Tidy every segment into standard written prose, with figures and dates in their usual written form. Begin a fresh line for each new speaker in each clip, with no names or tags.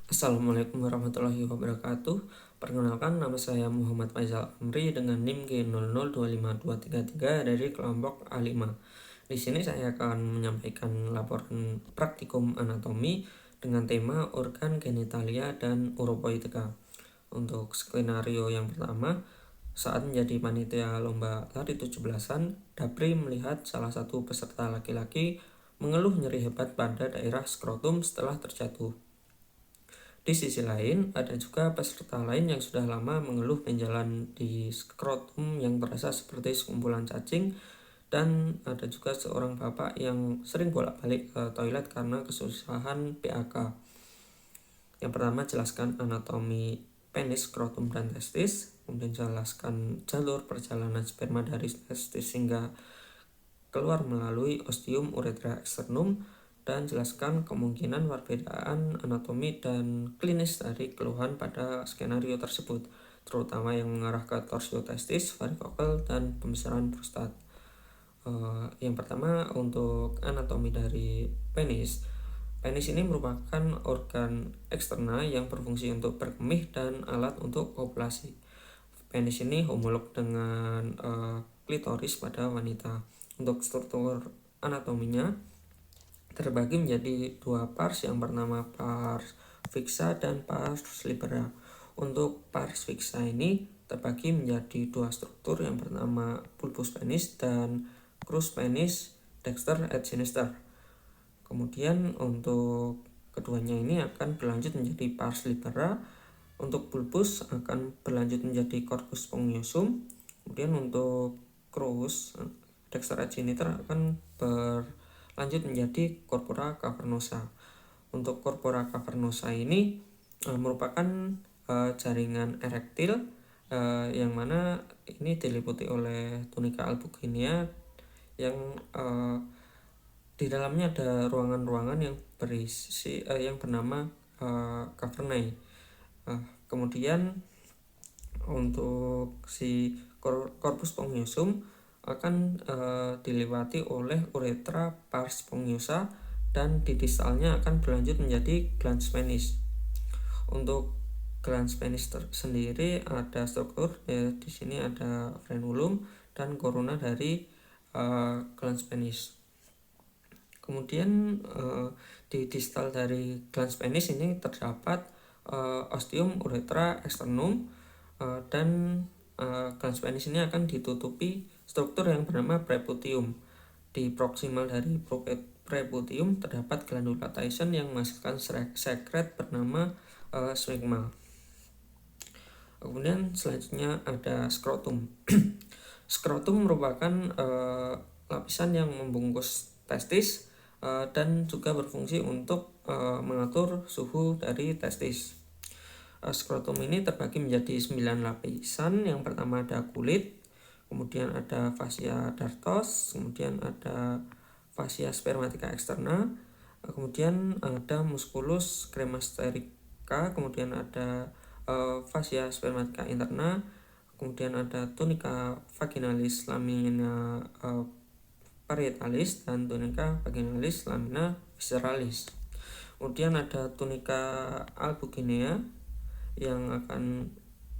Assalamualaikum warahmatullahi wabarakatuh. Perkenalkan, nama saya Muhammad Faisal Amri dengan NIM G002523 dari kelompok A5. Di sini saya akan menyampaikan laporan praktikum anatomi dengan tema organ genitalia dan uropoitika. Untuk skenario yang pertama, saat menjadi panitia lomba lari 17-an, Dapri melihat salah satu peserta laki-laki mengeluh nyeri hebat pada daerah skrotum setelah terjatuh. Di sisi lain, ada juga peserta lain yang sudah lama mengeluh benjolan di skrotum yang terasa seperti sekumpulan cacing, dan ada juga seorang bapak yang sering bolak-balik ke toilet karena kesusahan PAK. Yang pertama, jelaskan anatomi penis, skrotum, dan testis. Kemudian jelaskan jalur perjalanan sperma dari testis hingga keluar melalui ostium uretra externum, dan jelaskan kemungkinan perbedaan anatomi dan klinis dari keluhan pada skenario tersebut, terutama yang mengarah ke torsio testis, varikokel, dan pembesaran prostat. Yang pertama, untuk anatomi dari penis. Penis ini merupakan organ eksternal yang berfungsi untuk berkemih dan alat untuk kopulasi. Penis ini homolog dengan klitoris pada wanita. Untuk struktur anatominya terbagi menjadi dua pars, yang bernama pars fixa dan pars libera. Untuk pars fixa ini terbagi menjadi dua struktur, yang bernama bulbus penis dan crus penis dexter et sinister. Kemudian untuk keduanya ini akan berlanjut menjadi pars libera. Untuk bulbus akan berlanjut menjadi corpus spongiosum. Kemudian untuk crus dexter et sinister akan berlanjut menjadi corpora cavernosa. Untuk corpora cavernosa ini merupakan jaringan erektil yang mana ini diliputi oleh tunika albuginea yang di dalamnya ada ruangan-ruangan yang berisi yang bernama cavernae. Kemudian untuk si corpus spongiosum akan dilewati oleh uretra pars spongiosa, dan di distalnya akan berlanjut menjadi glans penis. Untuk glans penis sendiri ada struktur, di sini ada frenulum dan korona dari glans penis. Kemudian di distal dari glans penis ini terdapat ostium uretra externum, dan glans penis ini akan ditutupi struktur yang bernama preputium. Di proksimal dari preputium terdapat glandula Tyson yang menghasilkan sekret bernama smegma. Kemudian selanjutnya ada skrotum. Skrotum merupakan lapisan yang membungkus testis dan juga berfungsi untuk mengatur suhu dari testis. Skrotum ini terbagi menjadi 9 lapisan. Yang pertama ada kulit, kemudian ada fascia dartos, kemudian ada fascia spermatica externa, kemudian ada musculus cremasterika, kemudian ada fascia spermatica interna, kemudian ada tunica vaginalis lamina parietalis dan tunica vaginalis lamina visceralis. Kemudian ada tunica albuginea yang akan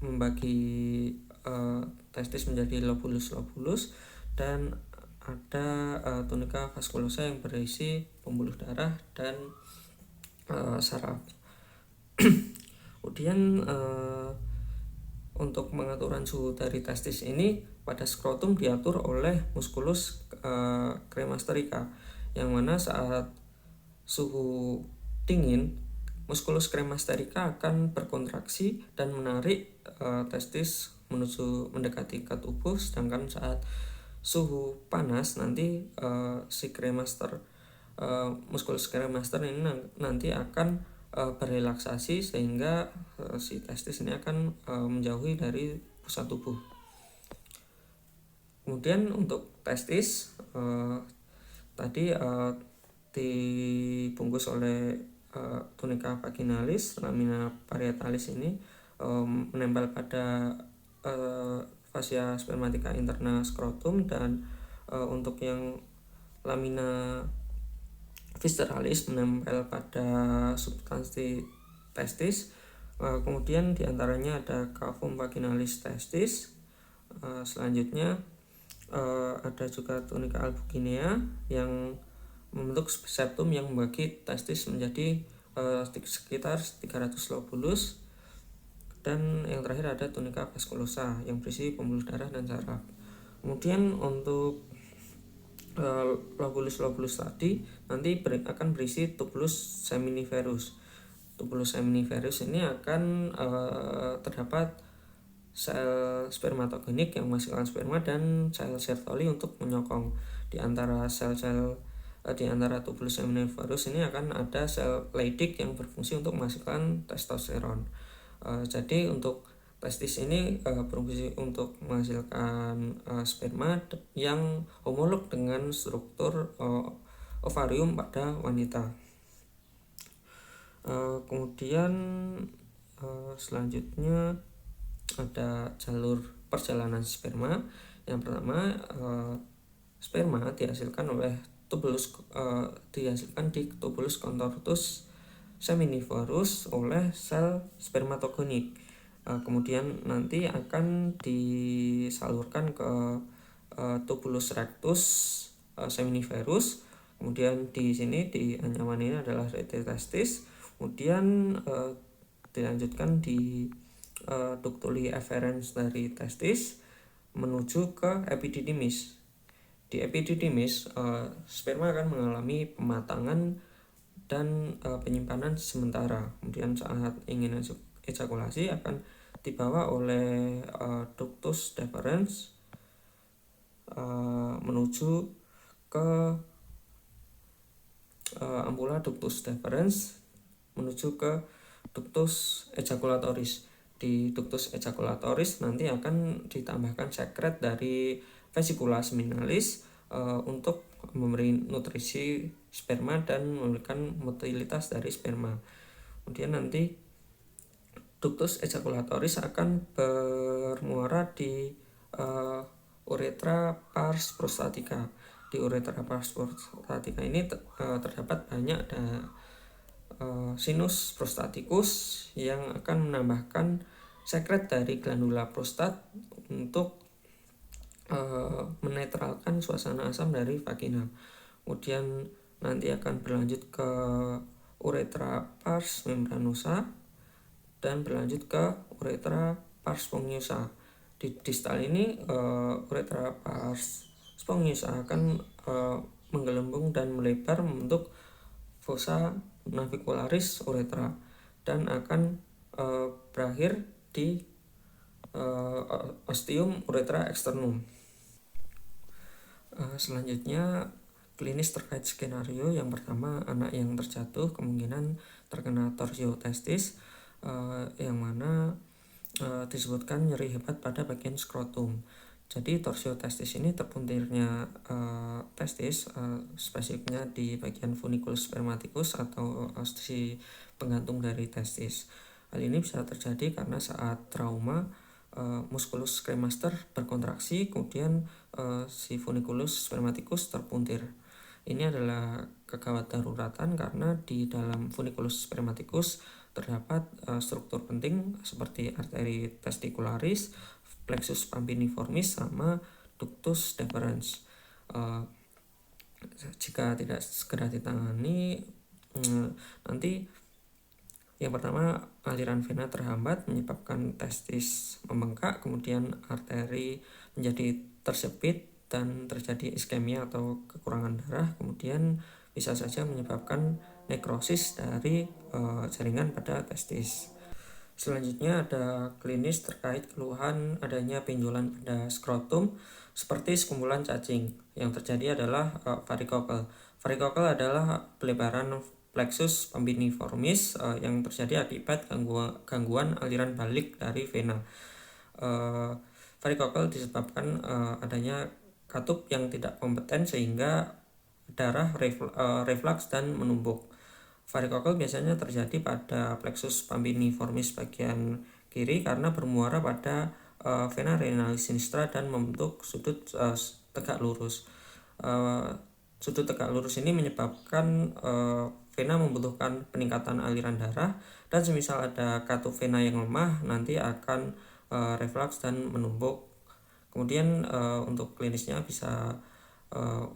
membagi testis menjadi lobulus-lobulus, dan ada tunica vasculosa yang berisi pembuluh darah dan saraf. Kemudian untuk pengaturan suhu dari testis ini pada skrotum diatur oleh musculus cremasterika, yang mana saat suhu dingin musculus cremasterika akan berkontraksi dan menarik testis mendekati ke tubuh, sedangkan saat suhu panas nanti si musculus cremaster ini nanti akan berrelaksasi, sehingga si testis ini akan menjauhi dari pusat tubuh. Kemudian untuk testis tadi dibungkus oleh tunica vaginalis lamina parietalis ini menempel pada fascia spermatica interna skrotum, dan untuk yang lamina visceralis menempel pada substansi testis. Kemudian diantaranya ada cavum vaginalis testis. Selanjutnya ada juga tunica albuginea yang membentuk septum yang membagi testis menjadi sekitar 300 lobulus. Dan yang terakhir ada tunica vasculosa yang berisi pembuluh darah dan saraf. Kemudian untuk lobulus tadi nanti akan berisi tubulus seminiferus. Tubulus seminiferus ini akan terdapat sel spermatogenik yang menghasilkan sperma dan sel Sertoli untuk menyokong. Di antara tubulus seminiferus ini akan ada sel Leydig yang berfungsi untuk menghasilkan testosteron. Jadi untuk testis ini berfungsi untuk menghasilkan sperma yang homolog dengan struktur ovarium pada wanita. Kemudian selanjutnya ada jalur perjalanan sperma. Yang pertama, sperma dihasilkan di tubulus contortus seminiferus oleh sel spermatogenik. Kemudian nanti akan disalurkan ke tubulus rectus seminiferus. Kemudian di sini di anyaman ini adalah rete testis. Kemudian dilanjutkan di ductuli efferens dari testis menuju ke epididymis. Di epididymis sperma akan mengalami pematangan dan penyimpanan sementara. Kemudian saat ingin ejakulasi akan dibawa oleh ductus deferens menuju ke ampula ductus deferens menuju ke ductus ejaculatoris. Di ductus ejaculatoris nanti akan ditambahkan sekret dari vesicula seminalis untuk memberi nutrisi sperma dan memberikan motilitas dari sperma. Kemudian nanti ductus ejaculatoris akan bermuara di uretra pars prostatica. Di uretra pars prostatica ini terdapat banyak sinus prostaticus yang akan menambahkan sekret dari glandula prostat untuk menetralkan suasana asam dari vagina. Kemudian nanti akan berlanjut ke uretra pars membranosa dan berlanjut ke uretra pars spongiosa. Di distal ini uretra pars spongiosa akan menggelembung dan melebar membentuk fossa navicularis uretra dan akan berakhir di ostium uretra externum. Selanjutnya klinis terkait skenario. Yang pertama, anak yang terjatuh kemungkinan terkena torsio testis, yang mana disebutkan nyeri hebat pada bagian skrotum. Jadi torsio testis ini terpuntirnya testis, spesifiknya di bagian funiculus spermaticus atau si penggantung dari testis. Hal ini bisa terjadi karena saat trauma musculus cremaster berkontraksi, kemudian si funiculus spermaticus terpuntir. Ini adalah kegawat daruratan karena di dalam funiculus spermaticus terdapat struktur penting seperti arteri testicularis, plexus pampiniformis, sama ductus deferens. Jika tidak segera ditangani, nanti yang pertama aliran vena terhambat menyebabkan testis membengkak, kemudian arteri menjadi tersepit dan terjadi iskemia atau kekurangan darah, kemudian bisa saja menyebabkan nekrosis dari jaringan pada testis. Selanjutnya ada klinis terkait keluhan adanya benjolan pada skrotum seperti sekumpulan cacing. Yang terjadi adalah varikokel. Varikokel adalah pelebaran plexus pampiniformis yang terjadi akibat gangguan aliran balik dari vena. Varikokel disebabkan adanya katup yang tidak kompeten sehingga darah reflux dan menumpuk. Varikokel biasanya terjadi pada plexus pampiniformis bagian kiri karena bermuara pada vena renalis sinistra dan membentuk sudut tegak lurus. Sudut tegak lurus ini menyebabkan vena membutuhkan peningkatan aliran darah, dan semisal ada katup vena yang lemah nanti akan reflux dan menumpuk. Kemudian untuk klinisnya bisa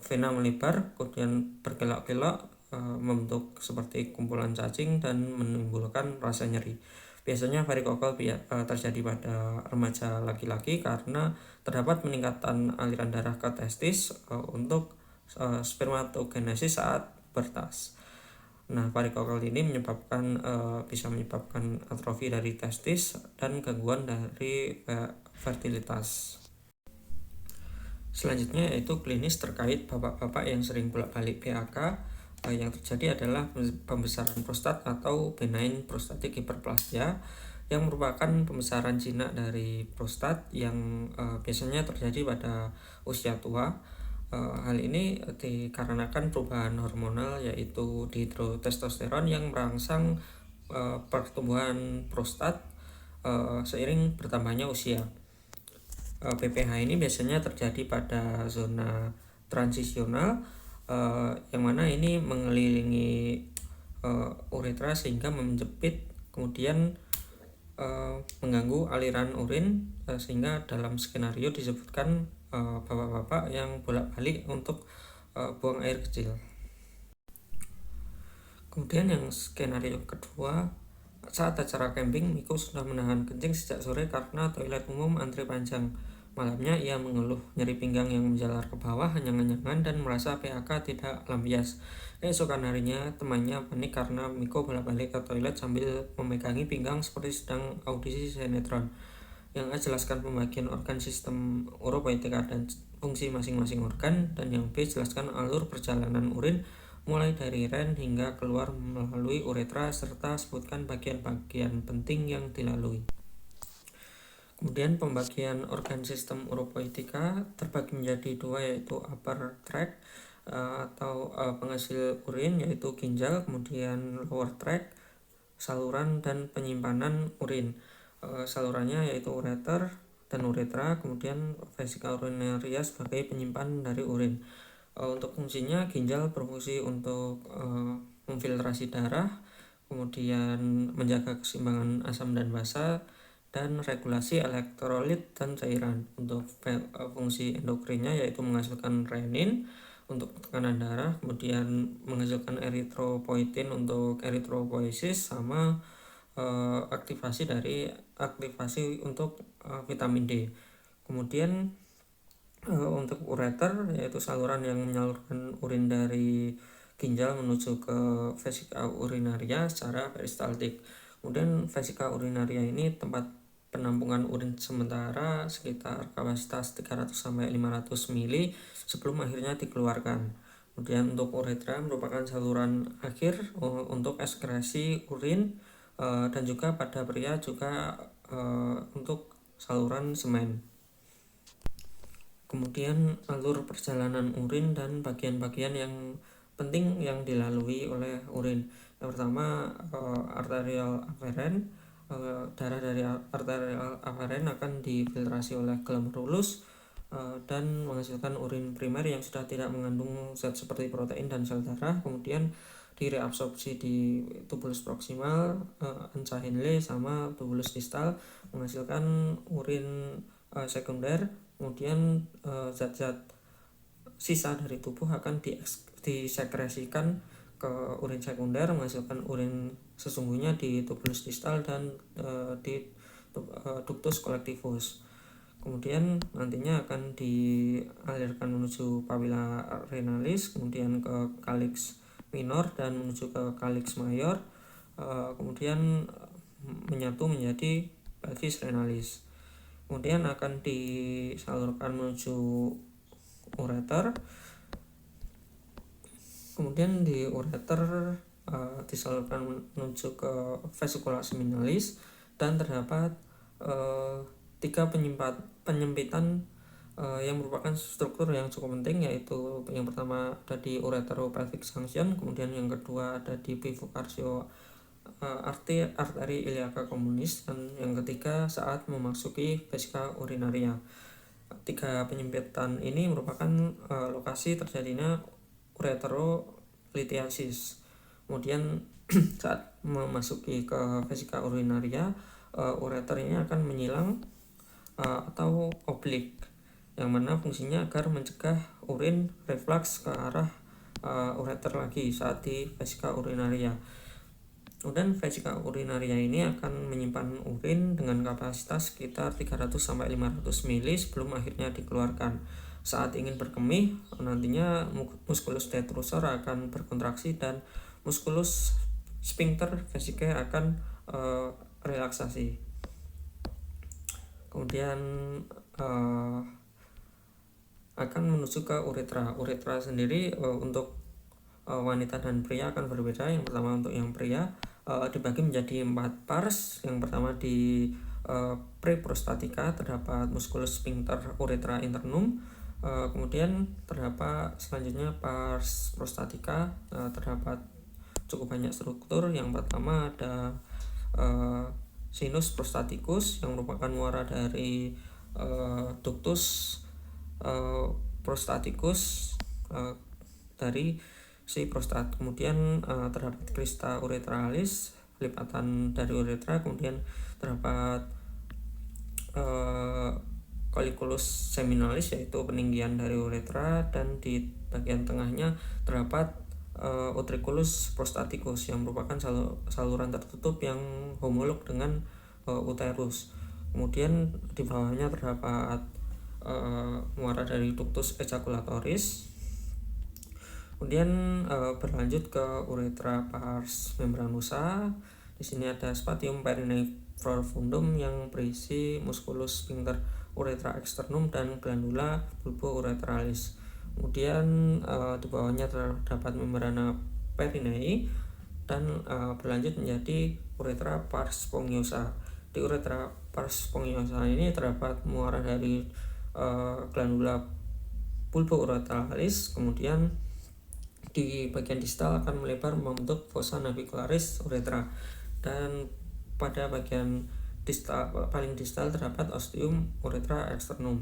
vena melebar, kemudian berkelok-kelok, membentuk seperti kumpulan cacing dan menimbulkan rasa nyeri. Biasanya varikokal terjadi pada remaja laki-laki karena terdapat peningkatan aliran darah ke testis untuk spermatogenesis saat bertas. Nah, varikokal ini bisa menyebabkan atrofi dari testis dan gangguan dari fertilitas. Selanjutnya yaitu klinis terkait bapak-bapak yang sering bolak-balik PAK. Yang terjadi adalah pembesaran prostat atau benign prostatic hyperplasia, yang merupakan pembesaran jinak dari prostat yang biasanya terjadi pada usia tua. Hal ini dikarenakan perubahan hormonal yaitu dihidrotestosteron yang merangsang pertumbuhan prostat seiring bertambahnya usia. PPH ini biasanya terjadi pada zona transisional, yang mana ini mengelilingi uretra sehingga menjepit, kemudian mengganggu aliran urin, sehingga dalam skenario disebutkan bapak-bapak yang bolak-balik untuk buang air kecil. Kemudian yang skenario kedua, saat acara camping, Miko sudah menahan kencing sejak sore karena toilet umum antri panjang. Malamnya ia mengeluh nyeri pinggang yang menjalar ke bawah, hanyang-hanyangan, dan merasa PAK tidak lampias. Keesokan harinya, temannya panik karena Miko bolak-balik ke toilet sambil memegangi pinggang seperti sedang audisi sinetron. Yang A jelaskan pembagian organ sistem uropoetika dan fungsi masing-masing organ, dan yang B jelaskan alur perjalanan urin mulai dari ren hingga keluar melalui uretra, serta sebutkan bagian-bagian penting yang dilalui. Kemudian pembagian organ sistem uropoetika terbagi menjadi dua, yaitu upper tract atau penghasil urin yaitu ginjal, kemudian lower tract saluran dan penyimpanan urin. Salurannya yaitu ureter dan uretra, kemudian vesika urinaria sebagai penyimpan dari urin. Untuk fungsinya, ginjal berfungsi untuk memfiltrasi darah, kemudian menjaga keseimbangan asam dan basa, dan regulasi elektrolit dan cairan. Untuk fungsi endokrinnya yaitu menghasilkan renin untuk tekanan darah, kemudian menghasilkan eritropoietin untuk eritropoiesis, sama aktivasi untuk vitamin D. Kemudian untuk ureter yaitu saluran yang menyalurkan urin dari ginjal menuju ke vesika urinaria secara peristaltik. Kemudian vesika urinaria ini tempat penampungan urin sementara sekitar kapasitas 300-500 ml sebelum akhirnya dikeluarkan. Kemudian untuk uretra merupakan saluran akhir untuk ekskresi urin, dan juga pada pria juga untuk saluran semen. Kemudian alur perjalanan urin dan bagian-bagian yang penting yang dilalui oleh urin. Yang pertama, arterial aferen. Darah dari arterial aferen akan difiltrasi oleh glomerulus dan menghasilkan urin primer yang sudah tidak mengandung zat seperti protein dan sel darah. Kemudian direabsorpsi di tubulus proksimal, anca Henle, sama tubulus distal, menghasilkan urin sekunder. Kemudian zat-zat sisa dari tubuh akan disekresikan ke urin sekunder, menghasilkan urin sesungguhnya di tubulus distal dan di ductus collectivus. Kemudian nantinya akan dialirkan menuju papilla renalis, kemudian ke calyx minor dan menuju ke calyx mayor, kemudian menyatu menjadi pelvis renalis. Kemudian akan disalurkan menuju ureter, kemudian di ureter disalurkan menuju ke vesicula seminalis, dan terdapat 3 penyempitan yang merupakan struktur yang cukup penting, yaitu yang pertama ada di uretero-pelvic junction, kemudian yang kedua ada di bifocardio arteri iliaca communis, dan yang ketiga saat memasuki vesika urinaria. 3 penyempitan ini merupakan lokasi terjadinya ureterolithiasis. Kemudian saat memasuki ke vesika urinaria, ureter ini akan menyilang atau oblik, yang mana fungsinya agar mencegah urin reflux ke arah ureter lagi saat di vesika urinaria. Kemudian vesika urinaria ini akan menyimpan urin dengan kapasitas sekitar 300-500 ml sebelum akhirnya dikeluarkan. Saat ingin berkemih, nantinya musculus detrusor akan berkontraksi dan musculus sphincter vesicae akan relaksasi. Kemudian akan menuju ke uretra. Uretra sendiri untuk wanita dan pria akan berbeda. Yang pertama untuk yang pria dibagi menjadi 4 pars. Yang pertama di preprostatika terdapat musculus sphincter uretra internum. Kemudian terdapat selanjutnya pars prostatika, terdapat cukup banyak struktur. Yang pertama ada sinus prostaticus yang merupakan muara dari ductus prostaticus dari si prostat. Kemudian terdapat crista uretralis, lipatan dari uretra. Kemudian terdapat colliculus seminalis, yaitu peninggian dari uretra, dan di bagian tengahnya terdapat utriculus prostaticus yang merupakan saluran tertutup yang homolog dengan uterus. Kemudian di bawahnya terdapat muara dari ductus ejaculatoris. Kemudian berlanjut ke uretra pars membranosa. Di sini ada spatium perineum profundum yang berisi musculus sphincter uretra externum dan glandula bulbouretralis. Kemudian di bawahnya terdapat membrana perinei dan berlanjut menjadi uretra pars spongiosa. Di uretra pars spongiosa ini terdapat muara dari glandula bulbouretralis. Kemudian di bagian distal akan melebar membentuk fossa navicularis uretra, dan pada bagian distal, paling distal terdapat ostium uretra externum.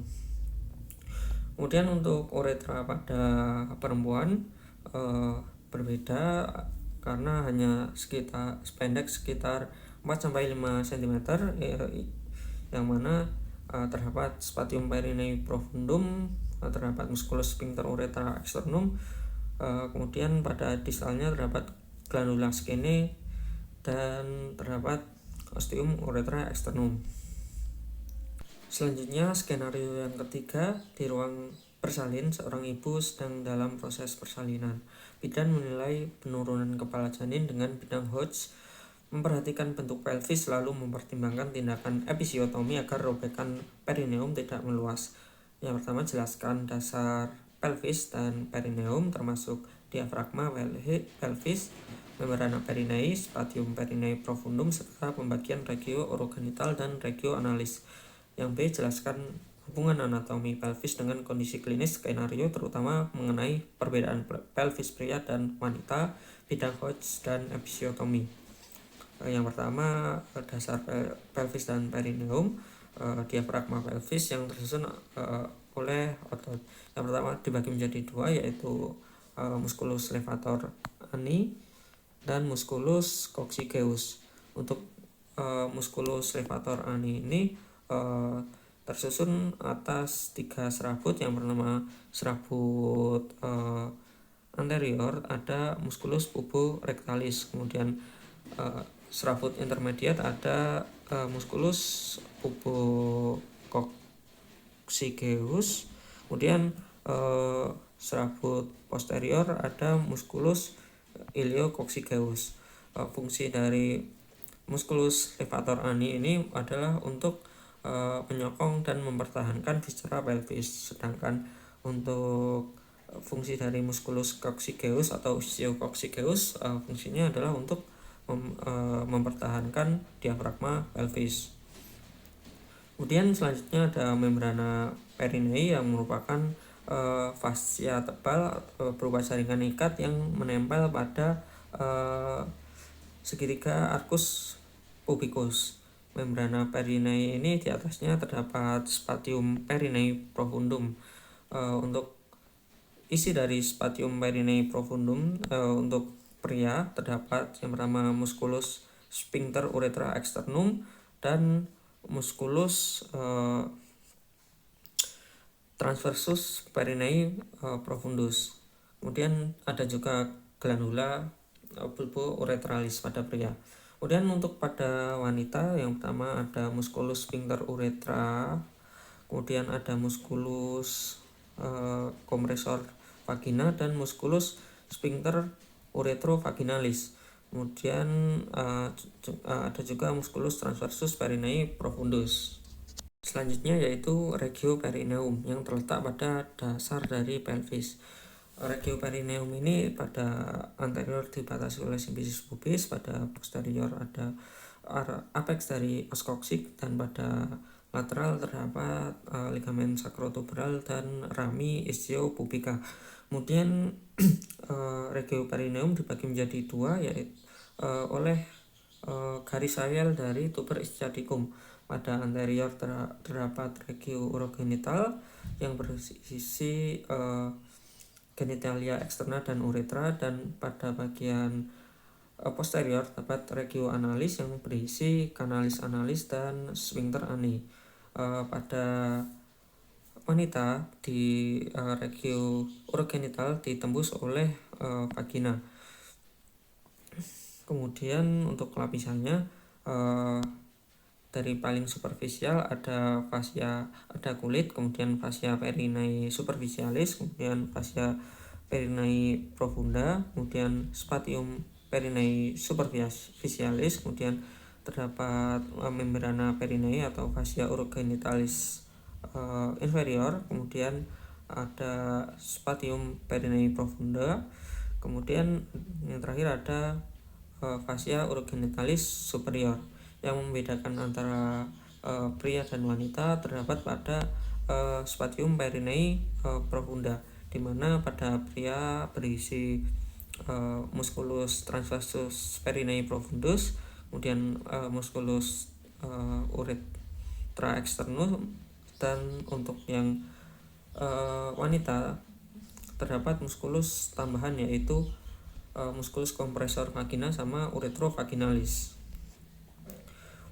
Kemudian untuk uretra pada perempuan berbeda karena hanya pendek sekitar 4-5 cm, yang mana terdapat spatium perineum profundum, terdapat musculus sphincter uretra externum. Kemudian pada distalnya terdapat glandula skene dan terdapat ostium uretra externum. Selanjutnya skenario yang ketiga, di ruang bersalin seorang ibu sedang dalam proses persalinan. Bidan menilai penurunan kepala janin dengan bidang Hodge, memperhatikan bentuk pelvis lalu mempertimbangkan tindakan episiotomi agar robekan perineum tidak meluas. Yang pertama, jelaskan dasar pelvis dan perineum termasuk diafragma pelvis, membrana perinei, spatium perinei profundum, serta pembagian regio orogenital dan regio analis. Yang B, jelaskan hubungan anatomi pelvis dengan kondisi klinis skenario, terutama mengenai perbedaan pelvis pria dan wanita, bidang Hodge, dan episiotomi. Yang pertama, dasar pelvis dan perineum, diafragma pelvis yang tersusun oleh otot. Yang pertama dibagi menjadi 2, yaitu musculus levator ani dan musculus coccygeus. Untuk musculus levator ani ini tersusun atas 3 serabut yang bernama serabut anterior ada musculus puborectalis. Kemudian serabut intermediate ada musculus pubococcygeus. Kemudian serabut posterior ada musculus iliococcygeus. Fungsi dari musculus levator ani ini adalah untuk menyokong dan mempertahankan viscera pelvis, sedangkan untuk fungsi dari musculus coccygeus atau ischio-coccygeus fungsinya adalah untuk mempertahankan diafragma pelvis. Kemudian selanjutnya ada membrana perinei yang merupakan fascia tebal berupa jaringan ikat yang menempel pada segitiga arcus pubicus. Membrana perinei ini di atasnya terdapat spatium perinei profundum. Untuk isi dari spatium perinei profundum untuk pria terdapat yang pertama musculus sphincter urethra externum dan musculus transversus perineum profundus. Kemudian ada juga glandula bulbo-urethralis pada pria. Kemudian untuk pada wanita yang pertama ada musculus sphincter urethra, kemudian ada musculus kompresor vagina dan musculus sphincter uretrovaginalis. Kemudian ada juga musculus transversus perineum profundus. Selanjutnya yaitu regio perineum yang terletak pada dasar dari pelvis. Regio perineum ini pada anterior dibatasi oleh simfisis pubis, pada posterior ada apex dari os coccyx, dan pada lateral terdapat ligamen sacrotuberal dan rami ischiopubica. Kemudian regio perineum dibagi menjadi dua, yaitu oleh garis areal dari tuber ischiadicum. Pada anterior terdapat regio urogenital yang bersisi genitalia eksterna dan uretra, dan pada bagian posterior terdapat regio analis yang berisi kanalis analis dan sphincter ani. Pada wanita di regio urogenital ditembus oleh vagina. Kemudian untuk lapisannya dari paling superficial ada fascia, ada kulit, kemudian fascia perineae superficialis, kemudian fascia perineae profunda, kemudian spatium perineae superficialis, kemudian terdapat membrana perineae atau fascia urogenitalis inferior, kemudian ada spatium perineae profunda, kemudian yang terakhir ada fascia urogenitalis superior. Yang membedakan antara pria dan wanita terdapat pada spatium perineae profunda, di mana pada pria berisi musculus transversus perineae profundus, kemudian musculus urethra externum, dan untuk yang wanita terdapat musculus tambahan yaitu musculus kompresor vagina sama uretrovaginalis.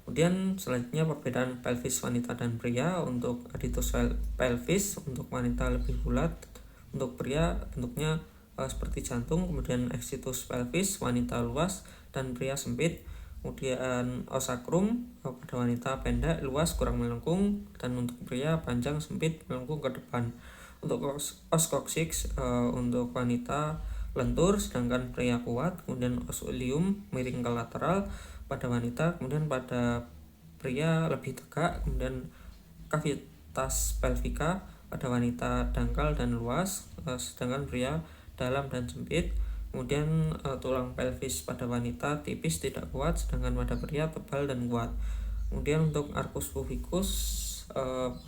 Kemudian selanjutnya perbedaan pelvis wanita dan pria. Untuk aditus pelvis untuk wanita lebih bulat, untuk pria bentuknya seperti jantung. Kemudian exitus pelvis wanita luas dan pria sempit. Kemudian os sacrum pada wanita pendek, luas, kurang melengkung, dan untuk pria panjang, sempit, melengkung ke depan. Untuk os coccyx untuk wanita lentur sedangkan pria kuat. Kemudian os ileum miring ke lateral pada wanita, kemudian pada pria lebih tegak. Kemudian cavitas pelvica pada wanita dangkal dan luas, sedangkan pria dalam dan sempit. Kemudian tulang pelvis pada wanita tipis tidak kuat, sedangkan pada pria tebal dan kuat. Kemudian untuk arcus pubicus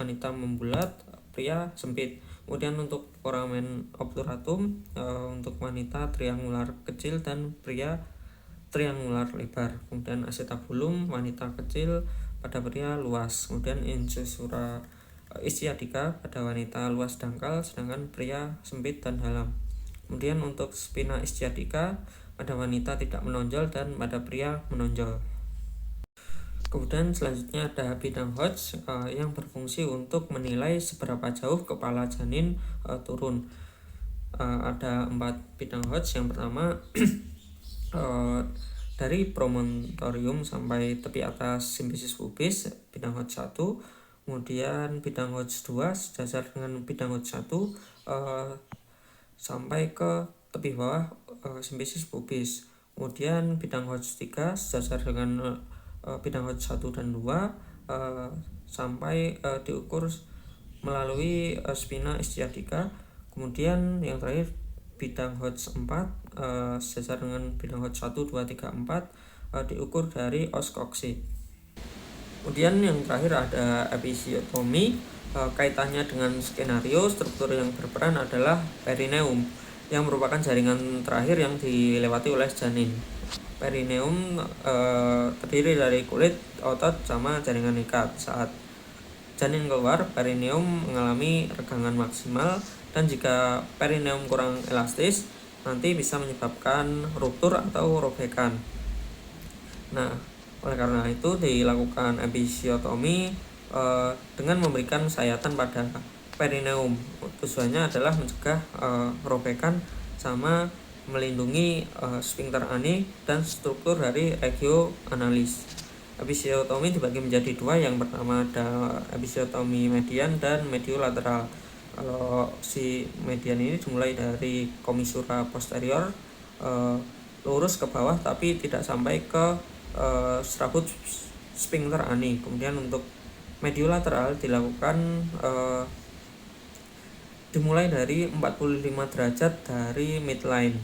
wanita membulat, pria sempit. Kemudian untuk foramen obturatum untuk wanita triangular kecil dan pria triangular lebar. Kemudian acetabulum wanita kecil, pada pria luas. Kemudian incisura ischiadica pada wanita luas dangkal, sedangkan pria sempit dan dalam. Kemudian untuk spina ischiadica pada wanita tidak menonjol dan pada pria menonjol. Kemudian selanjutnya ada bidang Hodge yang berfungsi untuk menilai seberapa jauh kepala janin turun. Ada 4 bidang Hodge. Yang pertama dari promontorium sampai tepi atas simfisis pubis, bidang Hodge 1. Kemudian bidang Hodge 2 sejajar dengan bidang Hodge 1 sampai ke tepi bawah simfisis pubis. Kemudian bidang Hodge 3 sejajar dengan bidang Hodge 1 dan 2 sampai diukur melalui spina ischiadica. Kemudian yang terakhir bidang Hodge 4 sejajar dengan bidang Hodge 1, 2, 3, 4 diukur dari os coccyx. Kemudian yang terakhir ada episiotomi. Kaitannya dengan skenario, struktur yang berperan adalah perineum yang merupakan jaringan terakhir yang dilewati oleh janin. Perineum terdiri dari kulit, otot, sama jaringan ikat. Saat janin keluar, perineum mengalami regangan maksimal, dan jika perineum kurang elastis, nanti bisa menyebabkan ruptur atau robekan. Nah, oleh karena itu dilakukan episiotomi dengan memberikan sayatan pada perineum. Tujuannya adalah mencegah robekan sama melindungi sphincter ani dan struktur dari regio analis. Episiotomi dibagi menjadi dua, yang pertama ada episiotomi median dan mediolateral. Kalau si median ini dimulai dari komisura posterior lurus ke bawah tapi tidak sampai ke serabut sphincter ani. Kemudian untuk mediolateral dilakukan dimulai dari 45 derajat dari midline.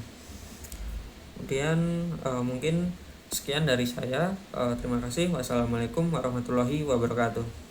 Kemudian mungkin sekian dari saya. Terima kasih. Wassalamualaikum warahmatullahi wabarakatuh.